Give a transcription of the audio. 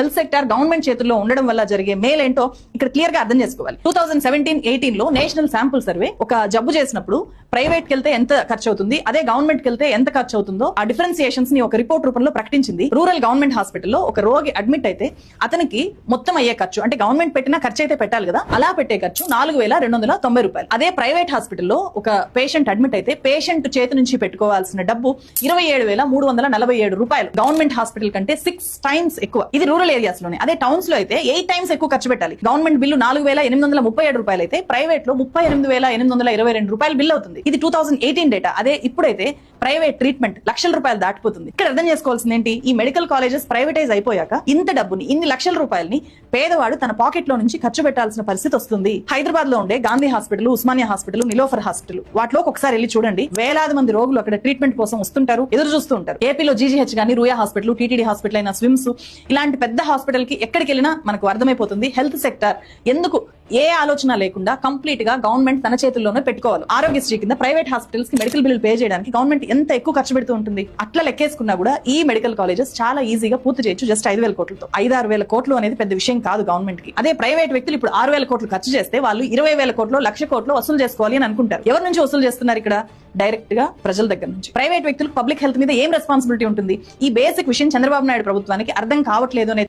Health sector government చేతుల్లో ఉండడం వల్ల జరిగే మేల్ ఏంటో ఇక్కడ క్లియర్ గా అర్థం చేసుకోవాలి. 2017-18 లో నేషనల్ శాంపుల్ సర్వే ఒక జబ్బు చేసినప్పుడు ప్రైవేట్ కి వెళ్తే ఎంత ఖర్చు అవుతుంది, అదే గవర్నమెంట్ కి వెళ్తే ఎంత ఖర్చు అవుతుందో ఆ డిఫరెన్సియేషన్స్ ని ఒక రిపోర్ట్ రూపంలో ప్రకటించింది. రూరల్ గవర్నమెంట్ హాస్పిటల్లో ఒక రోగి అడ్మిట్ అయితే అతనికి మొత్తం అయ్యే ఖర్చు, అంటే గవర్నమెంట్ పెట్టిన ఖర్చు అయితే పెట్టాలి కదా, అలా పెట్టే ఖర్చు 4,290 రూపాయలు. అదే ప్రైవేట్ హాస్పిటల్లో ఒక పేషెంట్ అడ్మిట్ అయితే పేషెంట్ చేతి నుంచి పెట్టుకోవాల్సిన డబ్బు 27,347 రూపాయలు. గవర్నమెంట్ హాస్పిటల్ కంటే 6 టైమ్స్ ఎక్కువ. ఇది రూరల్ ఏరియాస్ లోనే. అదే టౌన్స్ లో అయితే 8 టైమ్స్ ఎక్కువ ఖర్చు పెట్టాలి. గవర్నమెంట్ బిల్లు 4,837 రూపాయలు అయితే ప్రైవేట్ లో 38,822 రూపాయలు బిల్ అవుతుంది. ఇది 2018 డేటా. అదే ఇప్పుడైతే ప్రైవేట్ ట్రీట్మెంట్ లక్షల రూపాయలు దాటిపోతుంది. ఇక్కడ అర్థం చేసుకోవాల్సింది ఏంటి, ఈ మెడికల్ కాలేజెస్ ప్రైవేటైజ్ అయిపోయాక ఇంత డబ్బుని, ఇన్ని లక్షల రూపాయలని పేదవాడు తన పాకెట్ లో నుంచి ఖర్చు పెట్టాల్సిన పరిస్థితి వస్తుంది. హైదరాబాద్ లో ఉండే Gandhi hospital, Osmania hospital, Niloufer hospital, వాటిలో ఒకసారి వెళ్ళి చూడండి. వేలాది మంది రోగులు అక్కడ ట్రీట్మెంట్ కోసం వస్తుంటారు, ఎదురు చూస్తూ ఉంటారు. ఏపీలో జీజీహెచ్ గానీ, రూయా హాస్పిటల్, టీటీడీ హాస్పిటల్ అయిన స్విమ్స్, ఇలాంటి పెద్ద హాస్పిటల్ కి ఎక్కడికి వెళ్ళినా మనకు అర్థమైపోతుంది హెల్త్ సెక్టర్ ఎందుకు ఏ ఆలోచన లేకుండా కంప్లీట్ గా గవర్నమెంట్ తన చేతుల్లోనే పెట్టుకోవాలి. ఆరోగ్యశ్రీ కింద ప్రైవేట్ హాస్పిటల్స్ కి మెడికల్ బిల్లు పే చేయడానికి గవర్నమెంట్ ఎంత ఎక్కువ ఖర్చు పెడుతూ ఉంటుంది. అట్లా లెక్కేసుకున్నా కూడా ఈ మెడికల్ కాలేజెస్ చాలా ఈజీగా పూర్తి చేయొచ్చు జస్ట్ 5,000 కోట్లతో. 5-6,000 కోట్లు అనేది పెద్ద విషయం కాదు గవర్నమెంట్ కి. అదే ప్రైవేట్ వ్యక్తులు ఇప్పుడు 6,000 కోట్లు ఖర్చు చేస్తే వాళ్ళు 20,000 కోట్లు, 1,00,000 కోట్లు వసూలు చేసుకోవాలి అని అనుకుంటారు. ఎవరి నుంచి వసూలు చేస్తున్నారు ఇక్కడ? డైరెక్ట్ గా ప్రజల దగ్గర నుంచి. ప్రైవేట్ వ్యక్తులకు పబ్లిక్ హెల్త్ మీద ఏం రెస్పాన్సిబిలిటీ ఉంటుంది? ఈ బేసిక్ విషయం చంద్రబాబు నాయుడు ప్రభుత్వానికి అర్థం కావట్లేదు అనేది